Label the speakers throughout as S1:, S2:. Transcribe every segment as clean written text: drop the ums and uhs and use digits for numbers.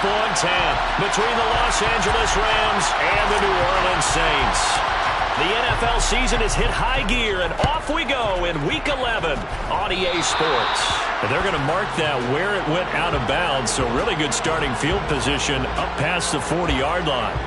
S1: and 10 between the Los Angeles Rams and the New Orleans Saints. The NFL season has hit high gear, and off we go in Week 11 on EA Sports. And they're going to mark that where it went out of bounds, so really good starting field position up past the 40-yard line.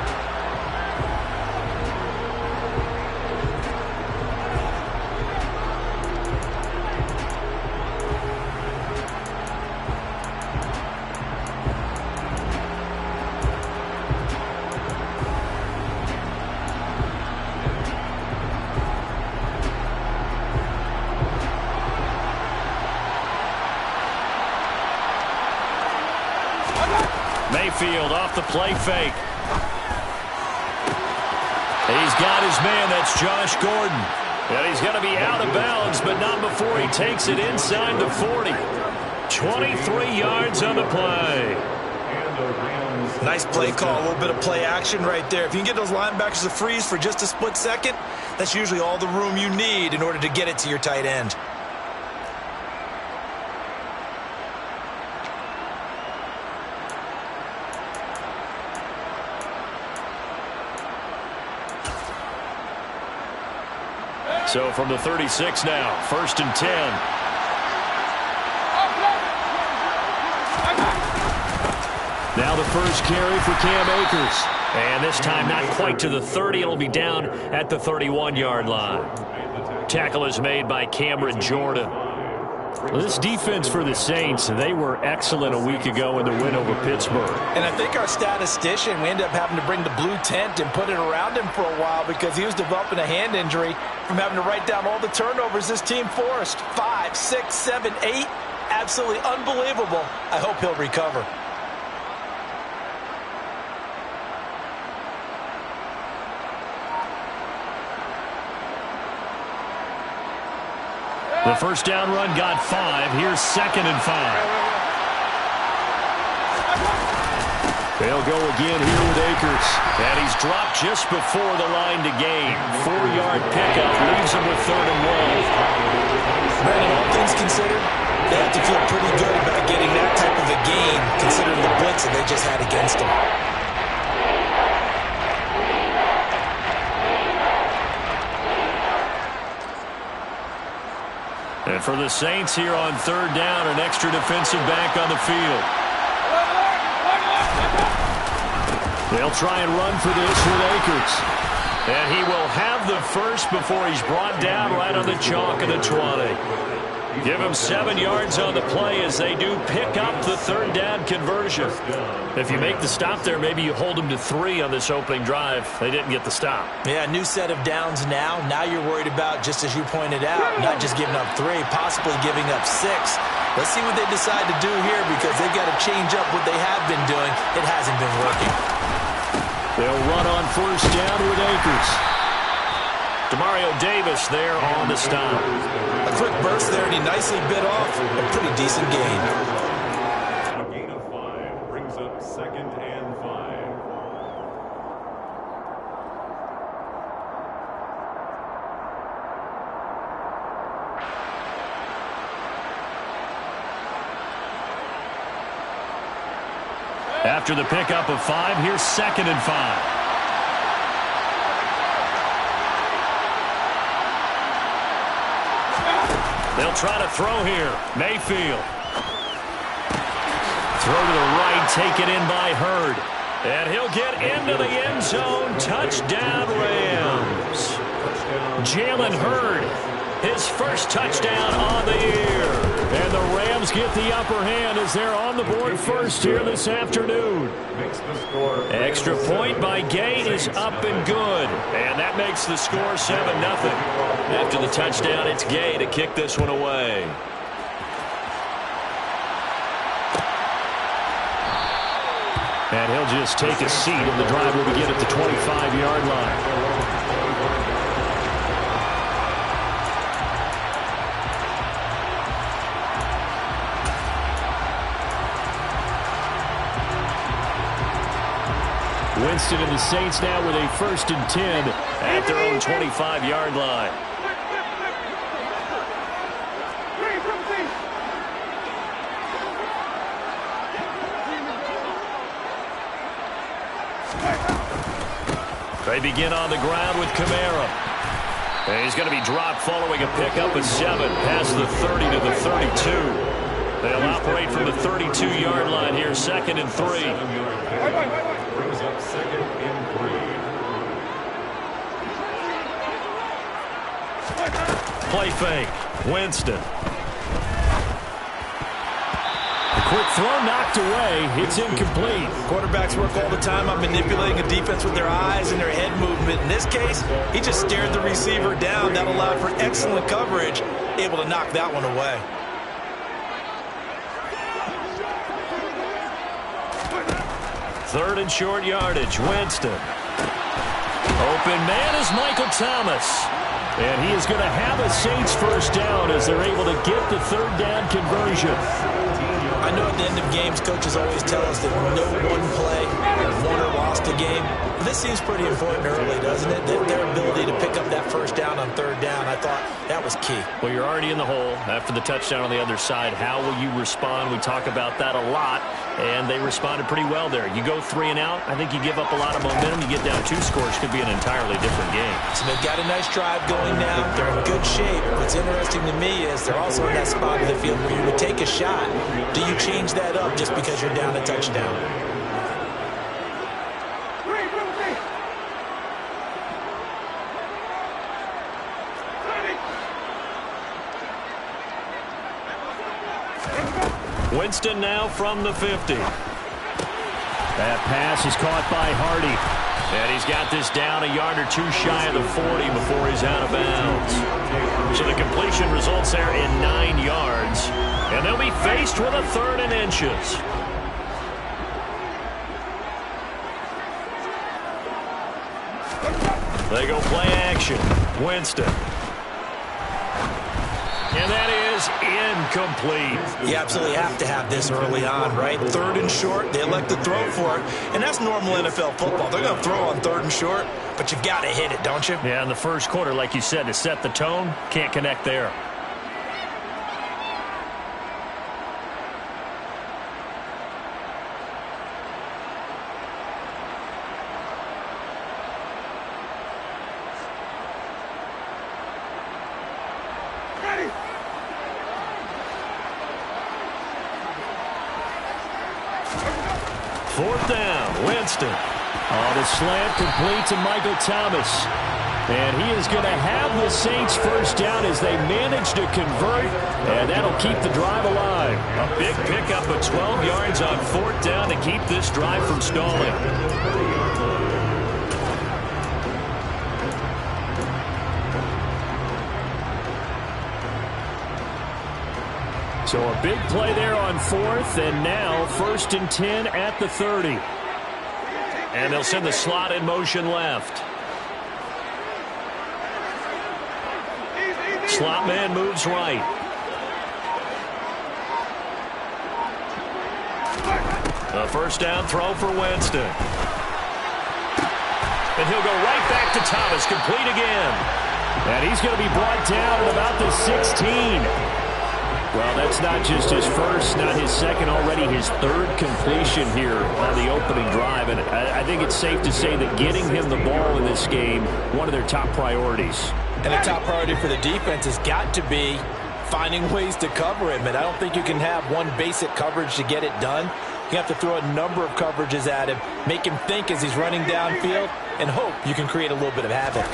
S1: Mayfield off the play fake. He's got his man. That's Josh Gordon. And he's going to be out of bounds, but not before he takes it inside the 40. 23 yards on the play.
S2: Nice play call. A little bit of play action right there. If you can get those linebackers to freeze for just a split second, that's usually all the room you need in order to get it to your tight end.
S1: So from the 36 now, 1st and 10. Now the first carry for Cam Akers. And this time not quite to the 30. It'll be down at the 31-yard line. Tackle is made by Cameron Jordan. Well, this defense for the Saints, they were excellent a week ago in the win over Pittsburgh.
S2: And I think our statistician, we ended up having to bring the blue tent and put it around him for a while because he was developing a hand injury from having to write down all the turnovers this team forced. 5, 6, 7, 8. Absolutely unbelievable. I hope he'll recover.
S1: The first down run got 5. Here's 2nd and 5. They'll go again here with Akers. And he's dropped just before the line to gain. 4-yard pickup leaves him with 3rd and 1.
S2: Brandon, all things considered, they have to feel pretty good about getting that type of a gain considering the blitz that they just had against them.
S1: And for the Saints here on 3rd down, an extra defensive back on the field. They'll try and run for this with Akers. And he will have the first before he's brought down right on the chalk of the 20. Give him 7 yards on the play as they do pick up the 3rd down conversion. If you make the stop there, maybe you hold them to 3 on this opening drive. They didn't get the stop.
S2: Yeah, new set of downs now. Now you're worried about, just as you pointed out, not just giving up 3, possibly giving up 6. Let's see what they decide to do here because they've got to change up what they have been doing. It hasn't been working.
S1: They'll run on 1st down with Akers. Demario Davis there on the stop.
S2: A quick burst there, and he nicely bit off a pretty decent gain.
S3: A gain of 5 brings up 2nd and 5.
S1: After the pickup of 5, here's 2nd and 5. They'll try to throw here. Mayfield. Throw to the right, taken in by Hurd. And he'll get into the end zone. Touchdown, Rams. Jalen Hurd, his first touchdown on the year. And the Rams get the upper hand as they're on the board first here this afternoon. Extra point by Gate is up and good. And that makes the score 7-0. After the touchdown, it's Gay to kick this one away. And he'll just take a seat, and the drive will begin at the 25-yard line. Winston and the Saints now with a 1st and 10 at their own 25-yard line. They begin on the ground with Kamara. And he's going to be dropped following a pickup of 7 past the 30 to the 32. They'll operate from the 32-yard line here, 2nd and 3.
S3: Brings up 2nd and 3.
S1: Play fake. Winston. The quick throw knocked away. It's incomplete.
S2: Quarterbacks work all the time on manipulating a defense with their eyes and their head movement. In this case, he just stared the receiver down. That allowed for excellent coverage, able to knock that one away.
S1: Third and short yardage. Winston. Open man is Michael Thomas. And he is going to have a Saints first down as they're able to get the 3rd down conversion.
S2: I know at the end of games, coaches always tell us that no one play won or lost a game. But this seems pretty important early, doesn't it? Their ability to pick up that first down on 3rd down, I thought that was key.
S1: Well, you're already in the hole after the touchdown on the other side. How will you respond? We talk about that a lot, and they responded pretty well there. You go 3 and out, I think you give up a lot of momentum. You get down 2 scores, could be an entirely different game.
S2: So they've got a nice drive going now. They're in good shape. What's interesting to me is they're also in that spot of the field where you would take a shot. Do you change that up just because you're down a touchdown?
S1: Winston now from the 50. That pass is caught by Hardy. And he's got this down a yard or 2 shy of the 40 before he's out of bounds. So the completion results there in 9 yards. And they'll be faced with a 3rd and inches. They go play action. Winston. And that is incomplete.
S2: You absolutely have to have this early on, right? 3rd and short, they elect to throw for it. And that's normal NFL football. They're going to throw on 3rd and short, but you've got to hit it, don't you?
S1: Yeah, in the first quarter, like you said, to set the tone, can't connect there. Fourth down, Winston. On the slant, complete to Michael Thomas. And he is going to have the Saints first down as they manage to convert, and that'll keep the drive alive. A big pickup of 12 yards on 4th down to keep this drive from stalling. So a big play there on 4th, and now 1st and 10 at the 30. And they'll send the slot in motion left. Slot man moves right. A first down throw for Winston. And he'll go right back to Thomas, complete again. And he's going to be brought down at about the 16. Well, that's not just his first, not his second, already his 3rd completion here on the opening drive. And I think it's safe to say that getting him the ball in this game, one of their top priorities.
S2: And the top priority for the defense has got to be finding ways to cover him. And I don't think you can have one basic coverage to get it done. You have to throw a number of coverages at him, make him think as he's running downfield, and hope you can create a little bit of havoc.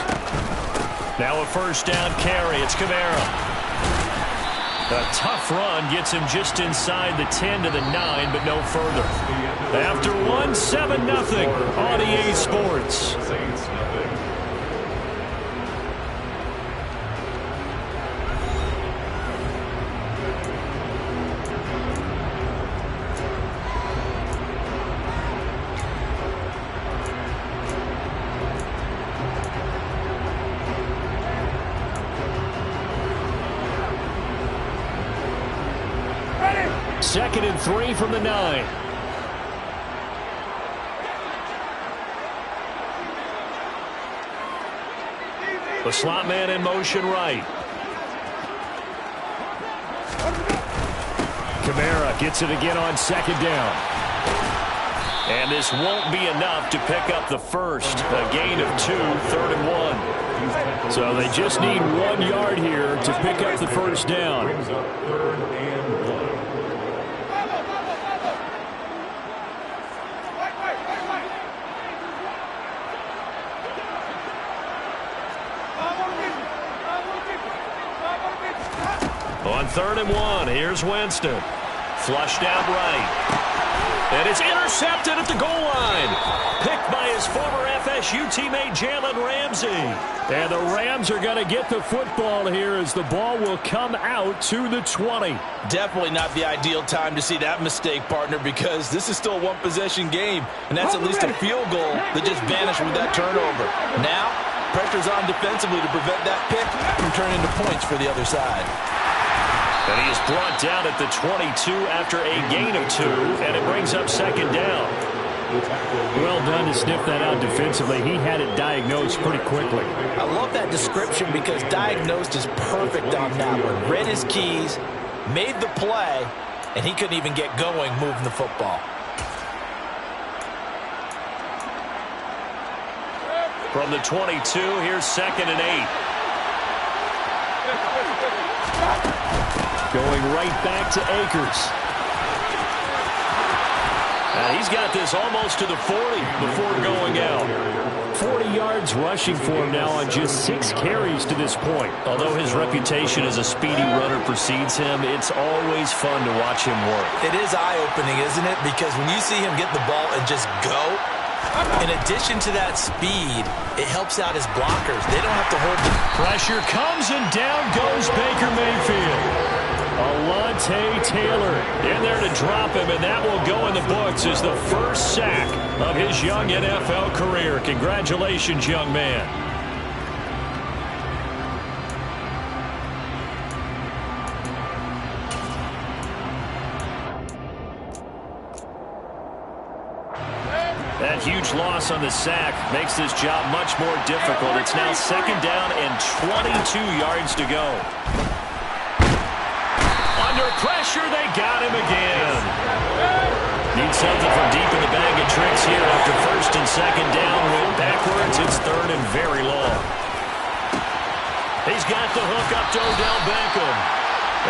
S1: Now a first down carry. It's Kamara. A tough run gets him just inside the 10 to the 9, but no further. After 1, 7-0 on EA Sports. Second and 3 from the 9. The slot man in motion right. Kamara gets it again on 2nd down. And this won't be enough to pick up the first. A gain of 2, 3rd and 1.
S4: So they just need 1 yard here to pick up the first down.
S3: Brings up 3rd and 1.
S1: On 3rd and 1, here's Winston. Flushed out right. And it's intercepted at the goal line. Picked by his former FSU teammate Jalen Ramsey.
S4: And the Rams are going to get the football here as the ball will come out to the 20.
S2: Definitely not the ideal time to see that mistake, partner, because this is still a one-possession game, and that's at least a field goal that just vanished with that turnover. Now, pressure's on defensively to prevent that pick from turning into points for the other side.
S1: And he is brought down at the 22 after a gain of 2, and it brings up 2nd down.
S4: Well done to sniff that out defensively. He had it diagnosed pretty quickly.
S2: I love that description because diagnosed is perfect on that one. Read his keys, made the play, and he couldn't even get going moving the football.
S1: From the 22, here's 2nd and 8.
S4: Going right back to Akers.
S1: He's got this almost to the 40 before going out.
S4: 40 yards rushing for him now on just 6 carries to this point.
S1: Although his reputation as a speedy runner precedes him, it's always fun to watch him work.
S2: It is eye-opening, isn't it? Because when you see him get the ball and just go, in addition to that speed, it helps out his blockers. They don't have to hold the
S1: pressure comes, and down goes Baker Mayfield.
S4: Alontae Taylor in there to drop him, and that will go in the books as the first sack of his young NFL career. Congratulations, young man. That huge loss on the sack makes this job much more difficult. It's now 2nd down and 22 yards to go. Under pressure, they got him again. Need something from deep in the bag of tricks here after 1st and 2nd down. Went backwards. It's 3rd and very long. He's got the hook up to Odell Beckham.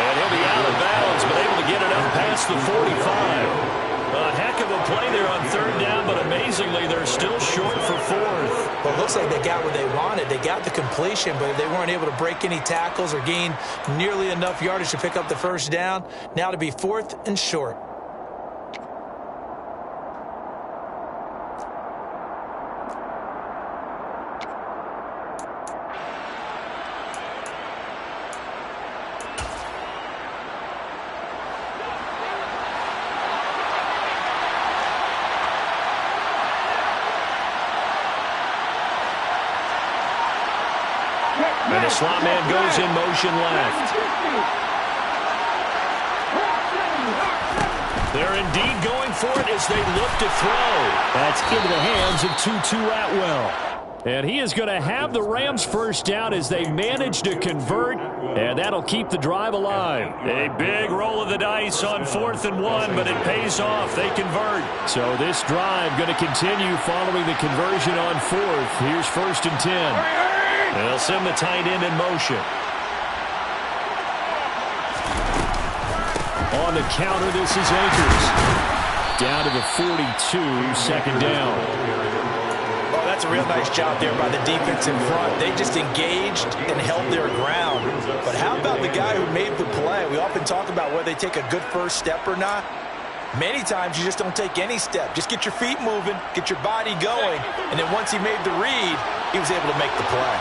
S4: And he'll be out of bounds, but able to get it up past the 45. A heck of a play there on 3rd down, but amazingly, they're still short for 4th.
S2: Well, it looks like they got what they wanted. They got the completion, but they weren't able to break any tackles or gain nearly enough yardage to pick up the 1st down. Now to be 4th and short.
S1: And the slot man goes in motion left. They're indeed going for it as they look to throw.
S4: That's into the hands of Tutu Atwell. And he is going to have the Rams 1st down as they manage to convert, and that'll keep the drive alive.
S1: A big roll of the dice on 4th and 1, but it pays off. They convert.
S4: So this drive going to continue following the conversion on 4th. Here's 1st and 10.
S1: They'll send the tight end in motion.
S4: On the counter, this is Akers. Down to the 42, 2nd down.
S2: Oh, that's a real nice job there by the defense in front. They just engaged and held their ground. But how about the guy who made the play? We often talk about whether they take a good first step or not. Many times you just don't take any step. Just get your feet moving, get your body going, and then once he made the read, he was able to make the play.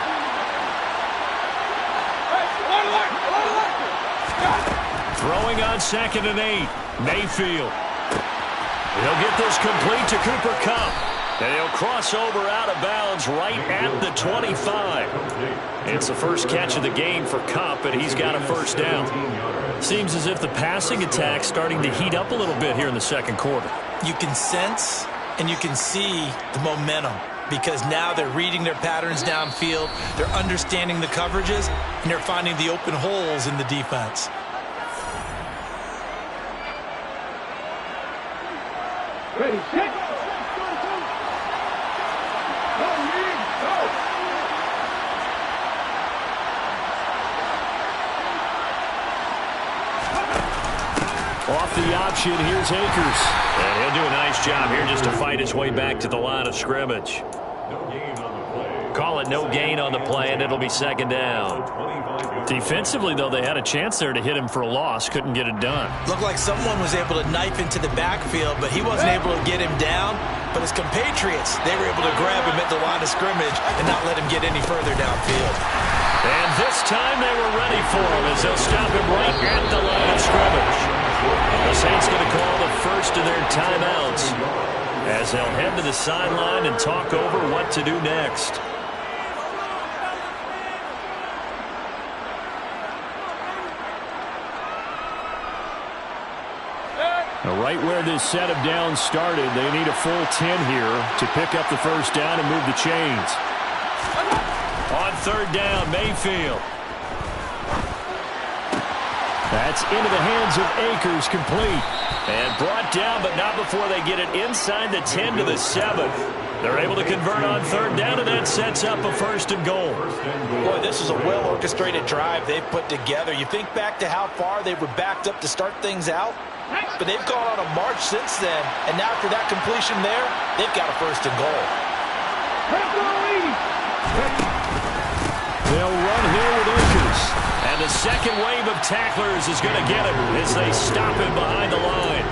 S1: Throwing on 2nd and 8. Mayfield. He'll get this complete to Cooper Kupp. And he'll cross over out of bounds right at the 25. It's the first catch of the game for Kupp, and he's got a 1st down. Seems as if the passing attack's starting to heat up a little bit here in the 2nd quarter.
S2: You can sense and you can see the momentum because now they're reading their patterns downfield, they're understanding the coverages, and they're finding the open holes in the defense.
S5: Ready, set.
S1: option. Here's Akers. And he'll do a nice job here just to fight his way back to the line of scrimmage.
S3: No gain on the play.
S1: Call it no gain on the play, and it'll be second down. Defensively, though, they had a chance there to hit him for a loss. Couldn't get it done.
S2: Looked like someone was able to knife into the backfield, but he wasn't able to get him down. But his compatriots, they were able to grab him at the line of scrimmage and not let him get any further downfield.
S1: And this time they were ready for him as they'll stop him right at the line of scrimmage. The Saints going to call the first of their timeouts as they'll head to the sideline and talk over what to do next. Right where this set of downs started, they need a full 10 here to pick up the first down and move the chains. On third down, Mayfield. That's into the hands of Akers, complete. And brought down, but not before they get it inside the 10 to the 7. They're able to convert on third down, and that sets up a first and goal.
S2: Boy, this is a well-orchestrated drive they've put together. You think back to how far they were backed up to start things out, but they've gone on a march since then, and now after that completion there, they've got a first and goal.
S1: They'll run here with Akers. And the second wave of tacklers is going to get him as they stop him behind the line.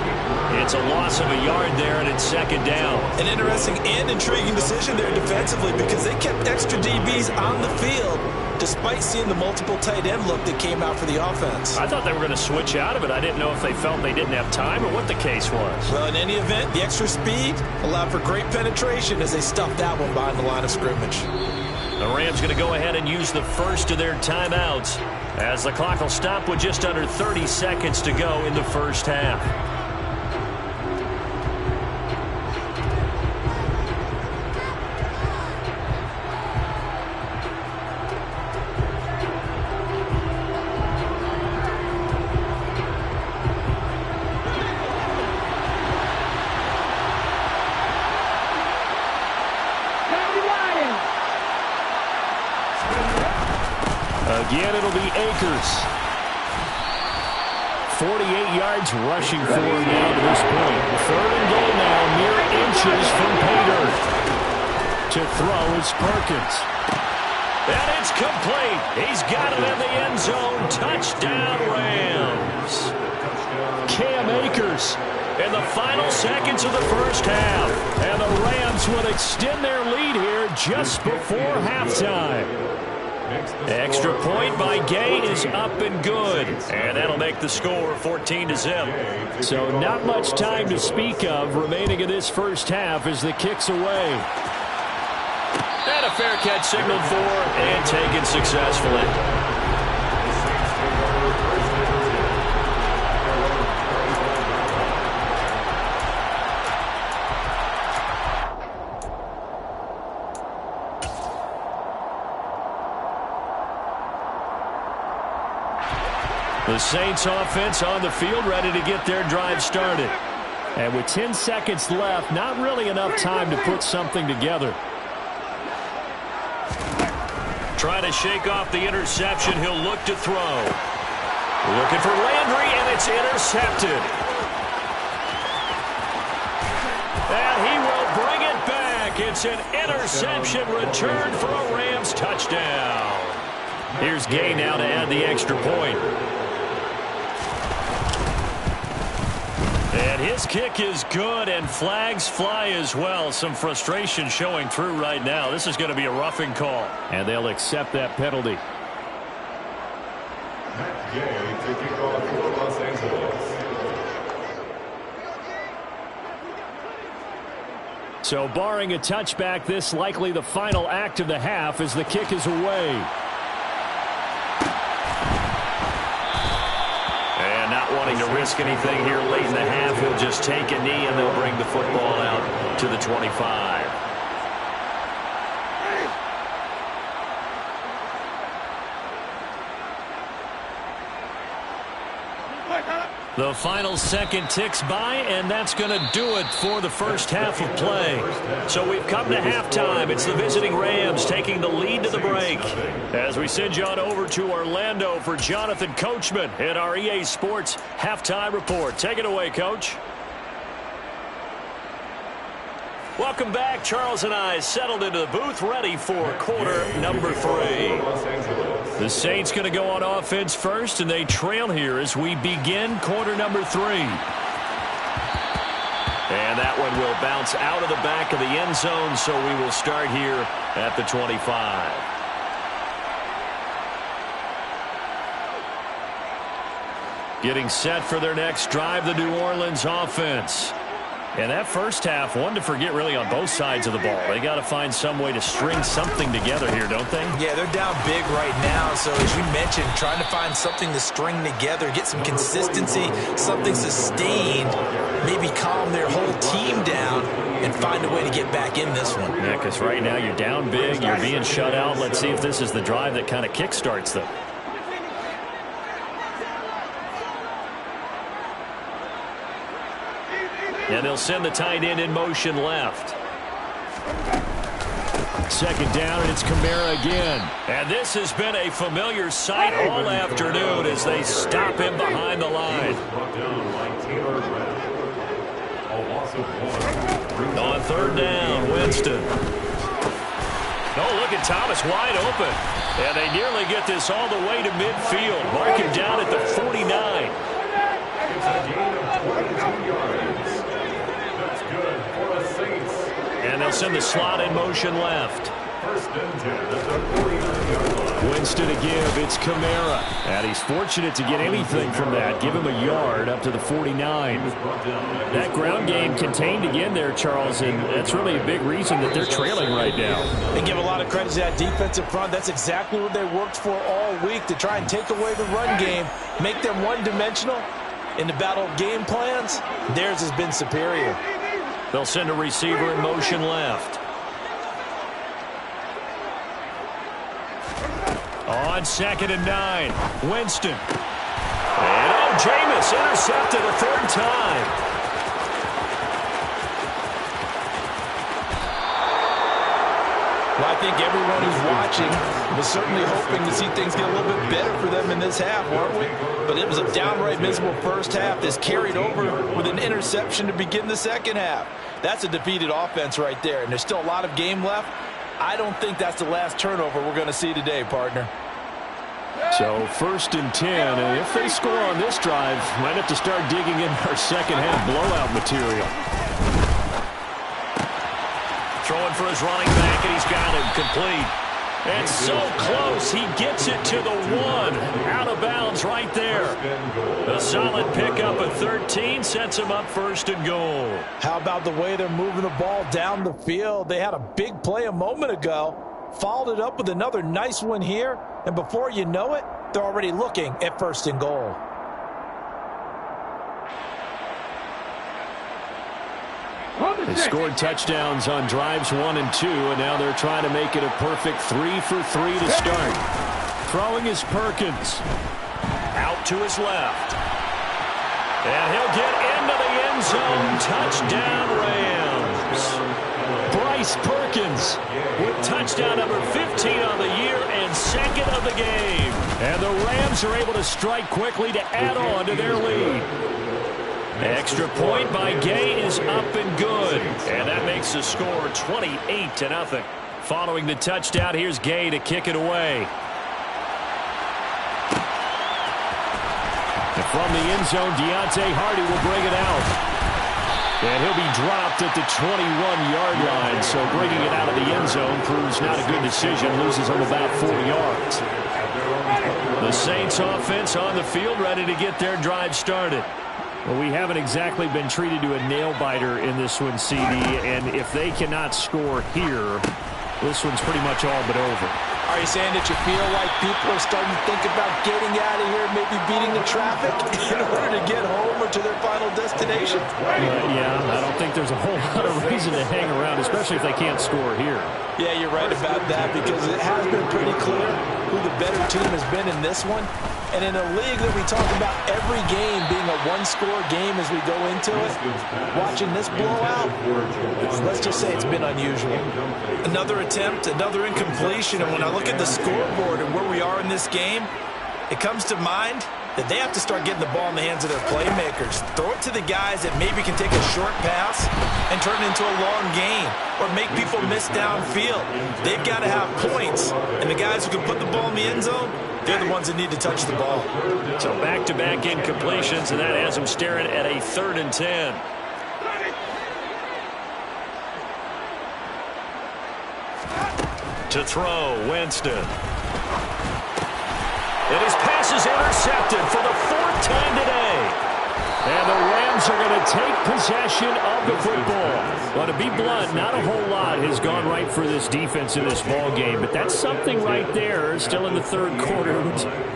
S1: It's a loss of a yard there, and it's second down.
S2: An interesting and intriguing decision there defensively because they kept extra DBs on the field despite seeing the multiple tight end look that came out for the offense.
S1: I thought they were going to switch out of it. I didn't know if they felt they didn't have time or what the case was.
S2: Well, in any event, the extra speed allowed for great penetration as they stuffed that one behind the line of scrimmage.
S1: The Rams going to go ahead and use the first of their timeouts as the clock will stop with just under 30 seconds to go in the first half. Again, it'll be Akers. 48 yards rushing for him now to this point. Third and goal now, mere inches from pay dirt. To throw is Perkins. And it's complete. He's got it in the end zone. Touchdown, Rams. Cam Akers in the final seconds of the first half. And the Rams would extend their lead here just before halftime. Extra point by Gay is up and good. And that'll make the score 14-0. So not much time to speak of remaining in this first half as the kick's away. And a fair catch signaled for and taken successfully. The Saints offense on the field ready to get their drive started. And with 10 seconds left, not really enough time to put something together. Trying to shake off the interception. He'll look to throw. Looking for Landry, and it's intercepted. And he will bring it back. It's an interception return for a Rams touchdown. Here's Gay now to add the extra point. And his kick is good, and flags fly as well. Some frustration showing through right now. This is going to be a roughing call. And they'll accept that penalty.
S3: Matt Gay taking off for Los Angeles.
S1: So barring a touchback, this likely the final act of the half as the kick is away. Wanting to risk anything here late in the half, he'll just take a knee and they'll bring the football out to the 25. The final second ticks by, and that's going to do it for the first half of play. So we've come to halftime. It's the visiting Rams taking the lead to the break. As we send you on over to Orlando for Jonathan Coachman in our EA Sports Halftime Report. Take it away, Coach. Welcome back. Charles and I settled into the booth, ready for quarter number 3. The Saints going to go on offense first, and they trail here as we begin quarter number 3. And that one will bounce out of the back of the end zone, so we will start here at the 25. Getting set for their next drive, the New Orleans offense. And that first half, one to forget really on both sides of the ball. They got to find some way to string something together here, don't they?
S2: Yeah, they're down big right now. So as you mentioned, trying to find something to string together, get some consistency, something sustained, maybe calm their whole team down and find a way to get back in this one.
S1: Yeah, because right now you're down big, you're being shut out. Let's see if this is the drive that kind of kickstarts them. And they'll send the tight end in motion left. Second down, and it's Kamara again. And this has been a familiar sight all afternoon as they stop him behind the line. On third down, Winston. Oh, look at Thomas wide open. And they nearly get this all the way to midfield. Mark him down at the 49.
S3: It's a gain of 22 yards. That's good for the Saints.
S1: And they'll send the slot in motion left.
S3: First and 10 at the 49-yard line.
S1: Winston to give. It's Kamara. And he's fortunate to get anything from that. Give him a yard up to the 49. That ground game contained again there, Charles, and that's really a big reason that they're trailing right now.
S2: They give a lot of credit to that defensive front. That's exactly what they worked for all week, to try and take away the run game, make them one-dimensional. In the battle of game plans, theirs has been superior.
S1: They'll send a receiver in motion left. On second and 9, Winston. And Jameis intercepted a third time.
S2: Well, I think everyone who's watching was certainly hoping to see things get a little bit better for them in this half, weren't we? But it was a downright miserable first half that's carried over with an interception to begin the second half. That's a defeated offense right there, and there's still a lot of game left. I don't think that's the last turnover we're going to see today, partner.
S1: So first and 10, and if they score on this drive, might have to start digging in our second half blowout material. Throwing for his running back, and he's got him complete. And so close, he gets it to the 1. Out of bounds right there. A solid pickup at 13 sets him up first and goal.
S2: How about the way they're moving the ball down the field? They had a big play a moment ago, followed it up with another nice one here, and before you know it, they're already looking at first and goal.
S1: They scored touchdowns on drives 1 and 2, and now they're trying to make it a perfect 3 for 3 to start. Throwing is Perkins. Out to his left. And he'll get into the end zone. Touchdown, Rams. Bryce Perkins with touchdown number 15 on the year and second of the game. And the Rams are able to strike quickly to add on to their lead. Extra point by Gay is up and good. And that makes the score 28-0. Following the touchdown, here's Gay to kick it away. And from the end zone, Deontay Hardy will bring it out. And he'll be dropped at the 21-yard line. So bringing it out of the end zone proves not a good decision. Loses him about 4 yards. The Saints offense on the field, ready to get their drive started. Well, we haven't exactly been treated to a nail-biter in this one, CD, and if they cannot score here, this one's pretty much all but over.
S2: Are you saying that you feel like people are starting to think about getting out of here, maybe beating the traffic in order to get home or to their final destination?
S1: Yeah, I don't think there's a whole lot of reason to hang around, especially if they can't score here.
S2: Yeah, you're right about that, because it has been pretty clear who the better team has been in this one. And in a league that we talk about every game being a one-score game as we go into it, watching this blowout, let's just say it's been unusual. Another attempt, another incompletion, and when I look at the scoreboard and where we are in this game, it comes to mind that they have to start getting the ball in the hands of their playmakers. Throw it to the guys that maybe can take a short pass and turn it into a long gain or make people miss downfield. They've got to have points, and the guys who can put the ball in the end zone, they're the ones that need to touch the ball.
S1: So back-to-back incompletions, and that has them staring at a 3rd and 10. To throw, Winston. And his pass is intercepted for the 4th time today. And the Rams are going to take possession of the football. Well, to be blunt, not a whole lot has gone right for this defense in this ball game, but that's something right there. Still in the 3rd quarter.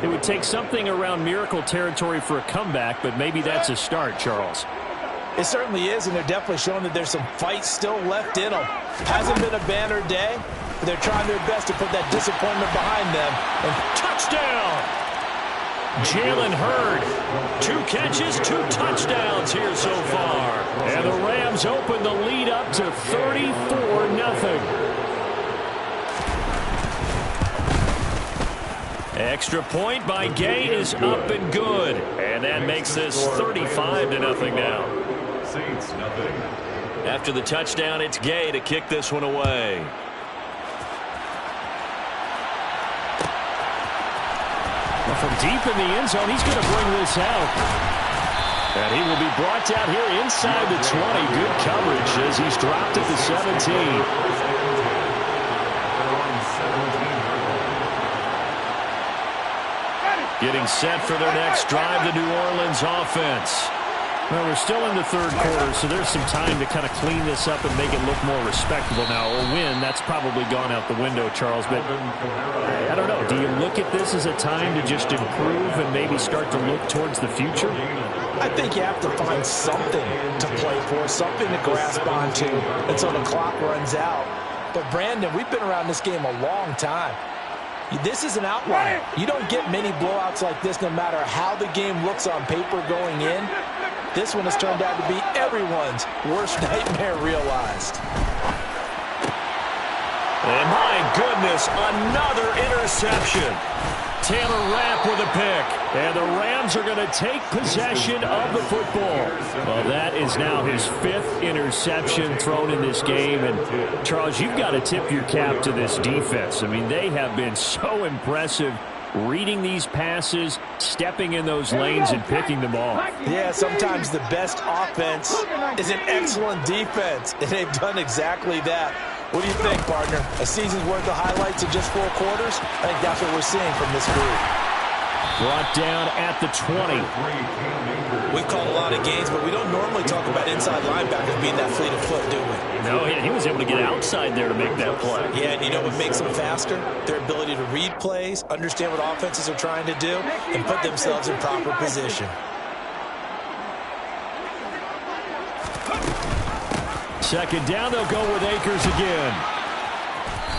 S1: It would take something around miracle territory for a comeback, but maybe that's a start, Charles.
S2: It certainly is, and they're definitely showing that there's some fight still left in them. Hasn't been a banner day. They're trying their best to put that disappointment behind them. And
S1: touchdown! Jalen Hurd. 2 catches, 2 touchdowns here so far. And the Rams open the lead up to 34-0. Extra point by Gay is up and good. And that makes this 35-0 now.
S3: Saints, nothing.
S1: After the touchdown, it's Gay to kick this one away. From deep in the end zone, he's going to bring this out. And he will be brought down here inside the 20. Good coverage as he's dropped at the 17. Getting set for their next drive, the New Orleans offense. Well, we're still in the 3rd quarter, so there's some time to kind of clean this up and make it look more respectable now. A win, that's probably gone out the window, Charles. But I don't know. Do you look at this as a time to just improve and maybe start to look towards the future?
S2: I think you have to find something to play for, something to grasp onto until the clock runs out. But, Brandon, we've been around this game a long time. This is an outlier. You don't get many blowouts like this no matter how the game looks on paper going in. This one has turned out to be everyone's worst nightmare realized.
S1: And my goodness, another interception. Taylor Rapp with a pick. And the Rams are going to take possession of the football. Well, that is now his 5th interception thrown in this game. And, Charles, you've got to tip your cap to this defense. I mean, they have been so impressive reading these passes, stepping in those lanes, and picking them off.
S2: Yeah, sometimes the best offense is an excellent defense, and they've done exactly that. What do you think, partner? A season's worth of highlights in just 4 quarters? I think that's what we're seeing from this group.
S1: Brought down at the 20.
S2: We've called a lot of games, but we don't normally talk about inside linebackers being that fleet of foot, do we?
S1: No, he was able to get outside there to make that play.
S2: Yeah, and you know what makes them faster? Their ability to read plays, understand what offenses are trying to do, and put themselves in proper position.
S1: Second down, they'll go with Akers again.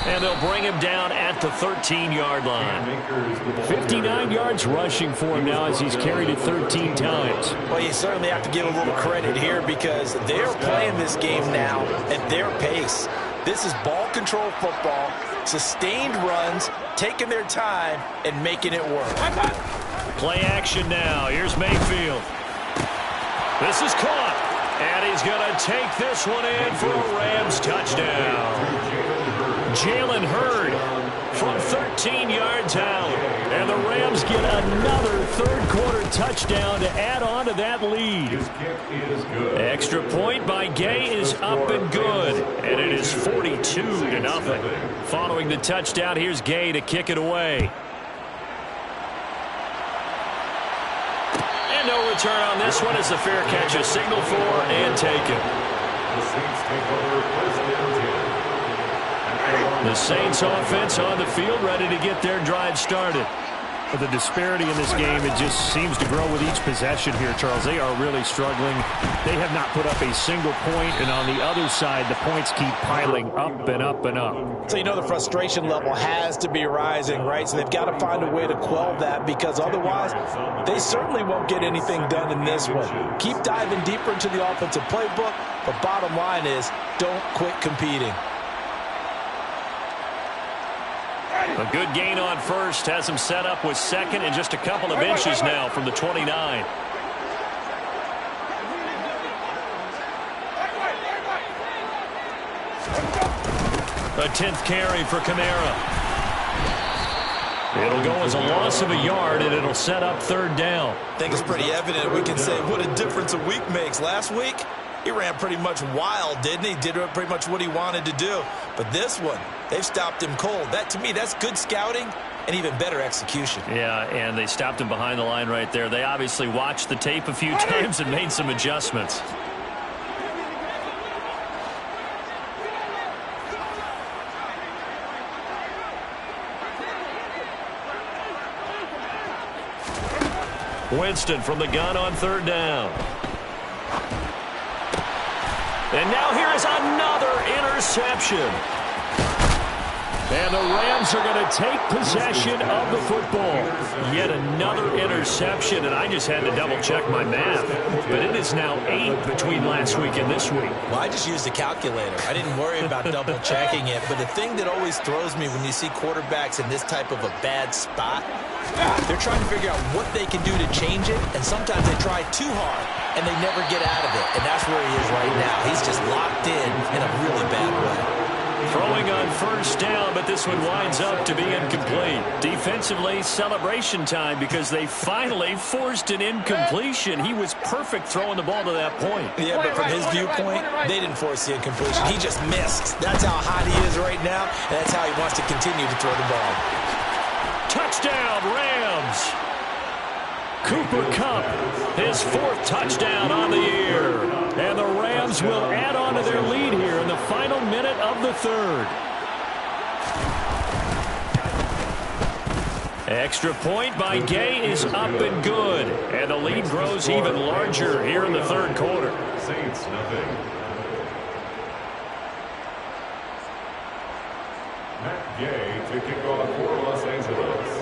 S1: And they'll bring him down at the 13-yard line. 59 yards rushing for him now as he's carried it 13 times.
S2: Well, you certainly have to give a little credit here because they're playing this game now at their pace. This is ball control football, sustained runs, taking their time, and making it work.
S1: Play action now. Here's Mayfield. This is caught. And he's going to take this one in for a Rams touchdown. Jalen Hurd from 13 yards out. And the Rams get another 3rd quarter touchdown to add on to that lead. Extra point by Gay is up and good. And it is 42-0. Following the touchdown, here's Gay to kick it away. And no return on this one as the fair catch is signaled for and taken. The Saints offense on the field ready to get their drive started. The disparity in this game, it just seems to grow with each possession here, Charles. They are really struggling. They have not put up a single point, and on the other side, the points keep piling up and up and up.
S2: So you know the frustration level has to be rising, right? So they've got to find a way to quell that, because otherwise they certainly won't get anything done in this one. Keep diving deeper into the offensive playbook, but bottom line is don't quit competing.
S1: A good gain on first has him set up with second and just a couple of inches now from the 29. A 10th carry for Kamara. It'll go as a loss of a yard, and it'll set up third down.
S2: I think it's pretty evident. We can say what a difference a week makes. Last week, he ran pretty much wild, didn't he? Did pretty much what he wanted to do. But this one, they've stopped him cold. That, to me, that's good scouting and even better execution.
S1: Yeah, and they stopped him behind the line right there. They obviously watched the tape a few times and made some adjustments. Winston from the gun on third down. And now here is another interception. And the Rams are going to take possession of the football. Yet another interception, and I just had to double-check my math. But it is now 8 between last week and this week.
S2: Well, I just used a calculator. I didn't worry about double-checking it. But the thing that always throws me when you see quarterbacks in this type of a bad spot, they're trying to figure out what they can do to change it, and sometimes they try too hard, and they never get out of it. And that's where he is right now. He's just locked in a really bad way.
S1: Throwing on first down, but this one winds up to be incomplete. Defensively, celebration time because they finally forced an incompletion. He was perfect throwing the ball to that point.
S2: Yeah, but from his viewpoint, they didn't force the incompletion. He just missed. That's how hot he is right now, and that's how he wants to continue to throw the ball.
S1: Touchdown, Rams! Cooper Kupp, his 4th touchdown on the year. And the Rams will add on to their lead here in the final minute of the third. Extra point by Gay is up and good. And the lead grows even larger here in the third quarter.
S3: Saints, nothing. Matt Gay to kick off for Los Angeles.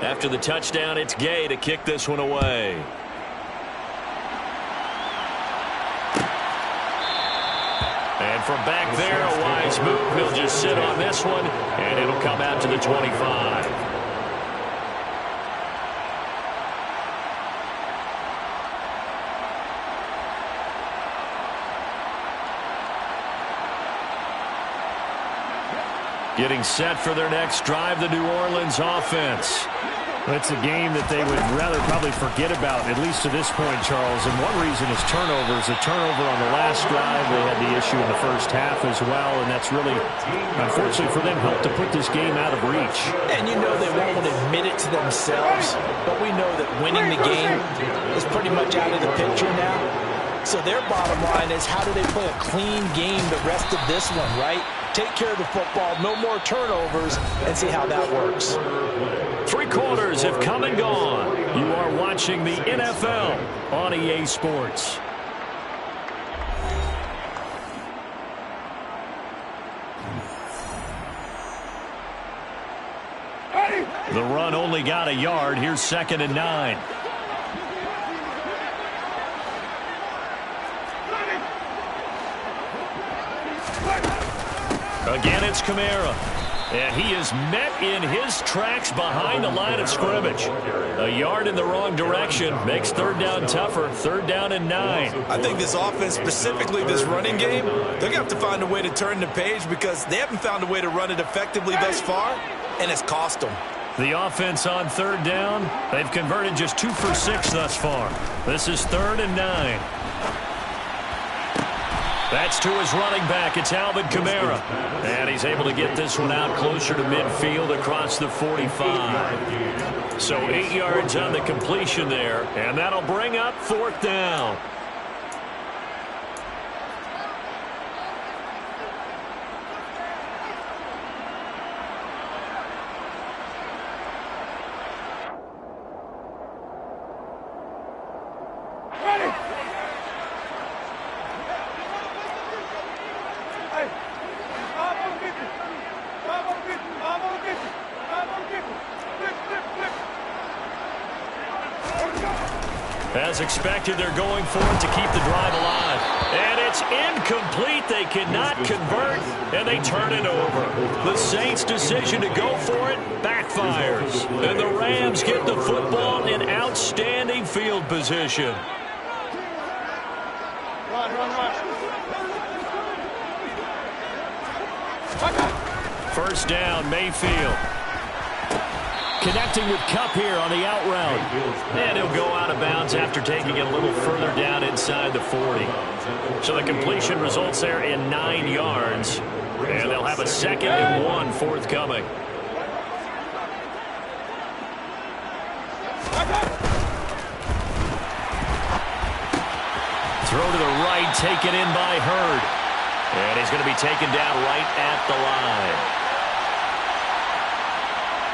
S1: After the touchdown, it's Gay to kick this one away. And from back there, a wise move. He'll just sit on this one, and it'll come out to the 25. Getting set for their next drive, the New Orleans offense. It's a game that they would rather probably forget about, at least to this point, Charles. And one reason is turnovers. A turnover on the last drive. They had the issue in the first half as well, and that's really, unfortunately for them, helped to put this game out of reach.
S2: And you know they won't admit it to themselves, but we know that winning the game is pretty much out of the picture now. So their bottom line is, how do they play a clean game the rest of this one, right? Take care of the football, no more turnovers, and see how that works.
S1: 3 quarters have come and gone. You are watching the NFL on EA Sports. The run only got a yard. Here's 2nd and 9. Again, it's Kamara. And he is met in his tracks behind the line of scrimmage. A yard in the wrong direction makes third down tougher. 3rd down and 9.
S2: I think this offense, specifically this running game, they're going to have to find a way to turn the page because they haven't found a way to run it effectively thus far, and it's cost them.
S1: The offense on 3rd down, they've converted just 2 for 6 thus far. This is 3rd and 9. That's to his running back. It's Alvin Kamara. And he's able to get this one out closer to midfield across the 45. So 8 yards on the completion there. And that'll bring up 4th down. As expected, they're going for it to keep the drive alive. And it's incomplete. They cannot convert, and they turn it over. The Saints' decision to go for it backfires. And the Rams get the football in outstanding field position. First down, Mayfield. Connecting with Kupp here on the out route. And he'll go out of bounds after taking it a little further down inside the 40. So the completion results there in 9 yards. And they'll have a 2nd and 1 forthcoming. Throw to the right, taken in by Hurd. And he's going to be taken down right at the line.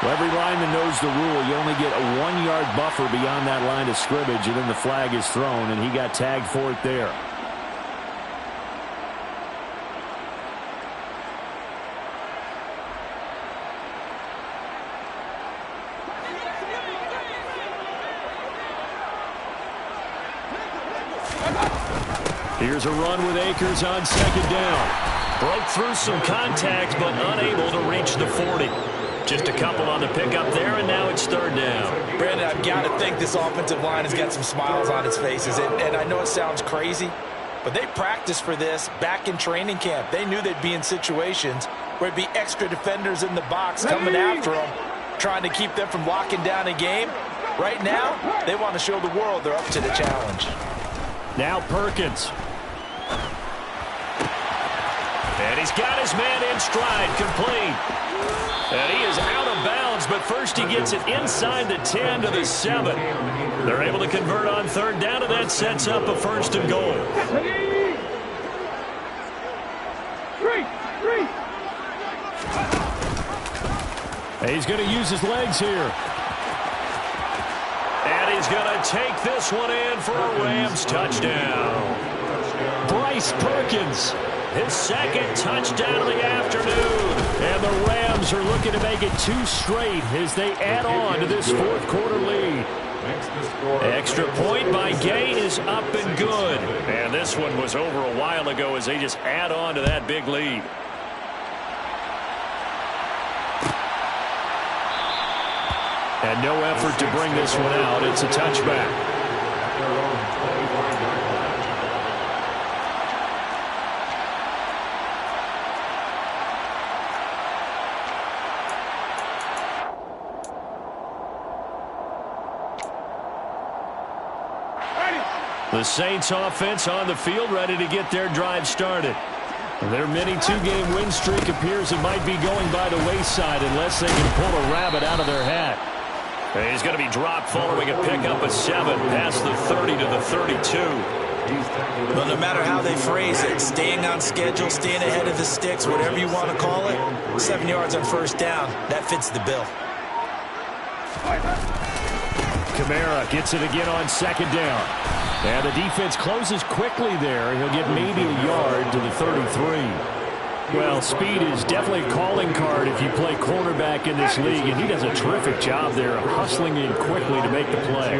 S5: Well, every lineman knows the rule. You only get a 1-yard buffer beyond that line of scrimmage, and then the flag is thrown, and he got tagged for it there.
S1: Here's a run with Akers on 2nd down. Broke through some contact, but unable to reach the 40. Just a couple on the pickup there, and now it's 3rd down.
S2: Brandon, I've got to think this offensive line has got some smiles on its faces. And I know it sounds crazy, but they practiced for this back in training camp. They knew they'd be in situations where it'd be extra defenders in the box coming after them, trying to keep them from locking down a game. Right now, they want to show the world they're up to the challenge.
S1: Now Perkins. And he's got his man in stride, complete. And he is out of bounds, but first he gets it inside the 10 to the 7. They're able to convert on 3rd down, and that sets up a 1st and goal.
S5: He's going to use his legs here.
S1: And he's going to take this one in for a Rams touchdown. Bryce Perkins, his 2nd touchdown of the afternoon. And the Rams are looking to make it 2 straight as they add on to this 4th quarter lead. Extra point by Gay is up and good. And this one was over a while ago as they just add on to that big lead. And no effort to bring this one out. It's a touchback. The Saints offense on the field, ready to get their drive started. Their mini 2-game win streak appears it might be going by the wayside unless they can pull a rabbit out of their hat. He's going to be dropped following a pickup of 7 past the 30 to the 32.
S2: Well, no matter how they phrase it, staying on schedule, staying ahead of the sticks, whatever you want to call it, 7 yards on 1st down, that fits the bill.
S5: Kamara gets it again on 2nd down. And the defense closes quickly there. He'll get maybe a yard to the 33. Well, speed is definitely a calling card if you play cornerback in this league, and he does a terrific job there of hustling in quickly to make the play.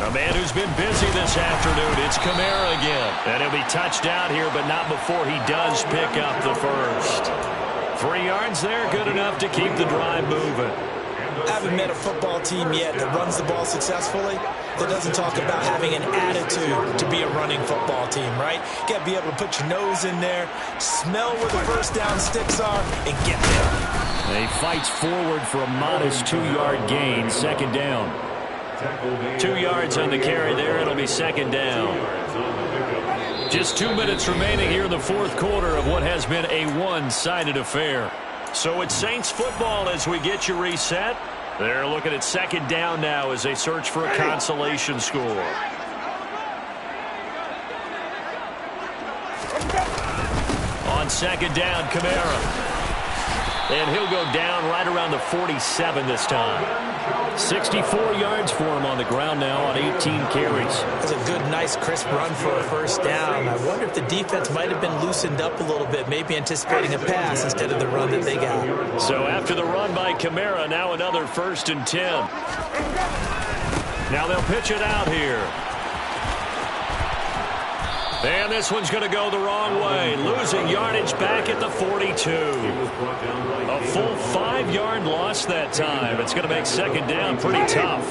S1: A man who's been busy this afternoon, it's Kamara again. And he'll be touched down here, but not before he does pick up the 1st. 3 yards there, good enough to keep the drive moving.
S2: I haven't met a football team yet that runs the ball successfully that doesn't talk about having an attitude to be a running football team, right? You got to be able to put your nose in there, smell where the 1st down sticks are, and get there.
S5: He fights forward for a modest 2-yard gain, 2nd down.
S1: 2 yards on the carry there. It'll be 2nd down. Just 2 minutes remaining here in the 4th quarter of what has been a one-sided affair. So it's Saints football as we get you reset. They're looking at 2nd down now as they search for a consolation score. On 2nd down, Kamara. And he'll go down right around the 47 this time.
S5: 64 yards for him on the ground now on 18 carries.
S2: That's a good, nice, crisp run for a first down. I wonder if the defense might have been loosened up a little bit, maybe anticipating a pass instead of the run that they got.
S1: So after the run by Kamara, now another 1st and 10. Now they'll pitch it out here. And this one's going to go the wrong way. Losing yardage back at the 42. A full 5-yard loss that time. It's going to make second down pretty tough.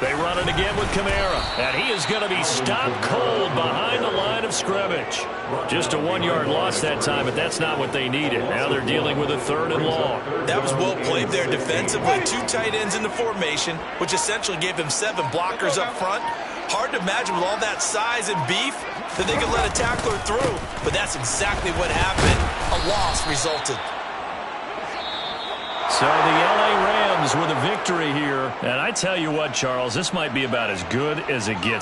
S1: They run it again with Kamara. And he is going to be stopped cold behind the line of scrimmage. Just a 1-yard loss that time, but that's not what they needed. Now they're dealing with a 3rd and long.
S2: That was well played there defensively. 2 tight ends in the formation, which essentially gave them 7 blockers up front. Hard to imagine with all that size and beef that they could let a tackler through. But that's exactly what happened. A loss resulted.
S1: So the L.A. Rams with a victory here. And I tell you what, Charles, this might be about as good as it gets.